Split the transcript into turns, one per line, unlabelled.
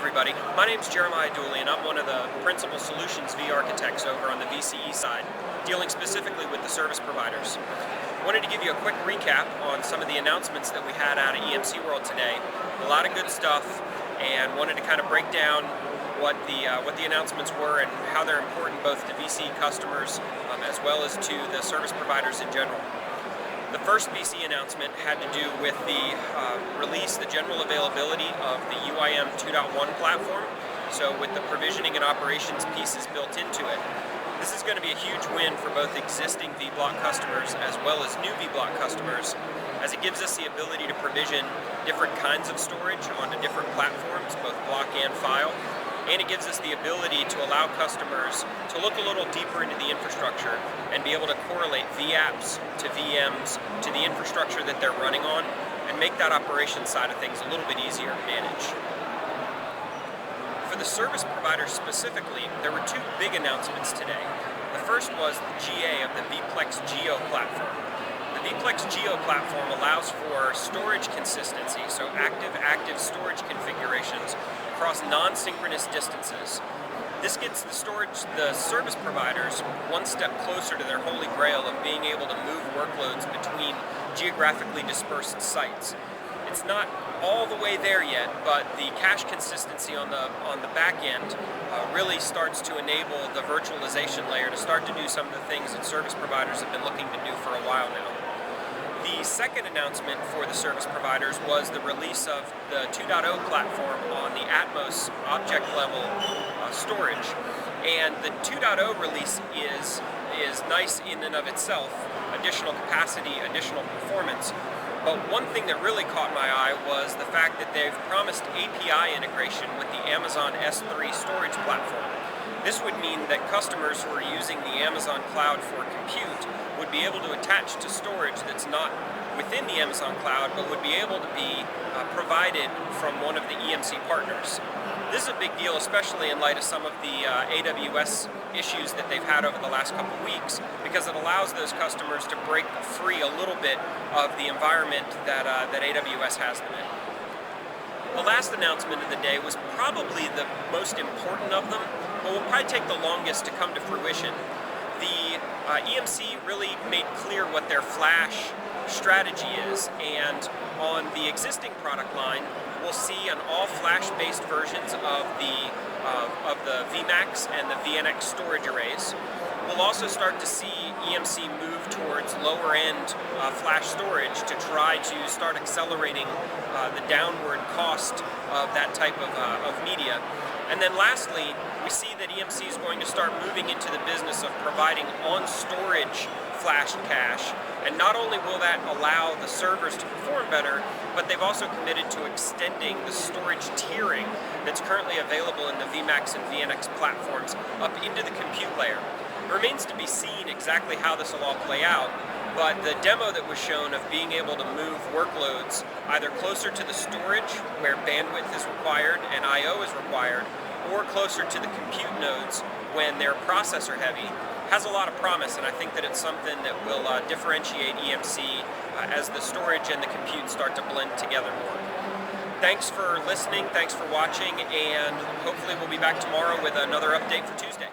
everybody. My name's Jeremiah Dooley, and I'm one of the principal solutions V architects over on the VCE side, dealing specifically with the service providers. Wanted to give you a quick recap on some of the announcements that we had out of EMC World today. A lot of good stuff, and wanted to kind of break down what the announcements were and how they're important both to VCE customers as well as to the service providers in general. The first VC announcement had to do with the release, the general availability of the UIM 2.1 platform, so with the provisioning and operations pieces built into it. This is going to be a huge win for both existing vBlock customers as well as new vBlock customers, as it gives us the ability to provision different kinds of storage onto different platforms, both block and file. And it gives us the ability to allow customers to look a little deeper into the infrastructure and be able to correlate vApps to VMs to the infrastructure that they're running on and make that operation side of things a little bit easier to manage. For the service providers specifically, there were two big announcements today. The first was the GA of the FlipShare platform. The FlipShare platform allows for storage consistency, so active-active storage configurations across non-synchronous distances. This gets the service providers one step closer to their holy grail of being able to move workloads between geographically dispersed sites. It's not all the way there yet, but the cache consistency on the back end really starts to enable the virtualization layer to start to do some of the things that service providers have been looking to do for a while now. The second announcement for the service providers was the release of the 2.0 platform on the Atmos object level storage. And the 2.0 release is nice in and of itself, additional capacity, additional performance. But one thing that really caught my eye was the fact that they've promised API integration with the Amazon S3 storage platform. This would mean that customers who are using the Amazon cloud for compute would be able to attach to storage that's not within the Amazon cloud, but would be able to be provided from one of the EMC partners. This is a big deal, especially in light of some of the AWS issues that they've had over the last couple of weeks, because it allows those customers to break free a little bit of the environment that AWS has them in. The last announcement of the day was probably the most important of them, but will probably take the longest to come to fruition. The EMC really made clear what their flash strategy is, and on the existing product line, we'll see an all flash-based versions of the vMax and the VNX storage arrays. We'll also start to see EMC move towards lower-end flash storage to try to start accelerating the downward cost of that type of media. And then lastly, we see that EMC is going to start moving into the business of providing on-storage flash cache. And not only will that allow the servers to perform better, but they've also committed to extending the storage tiering that's currently available in the vMax and VNX platforms up into the compute layer. It remains to be seen exactly how this will all play out, but the demo that was shown of being able to move workloads either closer to the storage, where bandwidth is required and I/O is required, or closer to the compute nodes when they're processor heavy, has a lot of promise, and I think that it's something that will differentiate EMC as the storage and the compute start to blend together more. Thanks for listening, thanks for watching, and hopefully we'll be back tomorrow with another update for Tuesday.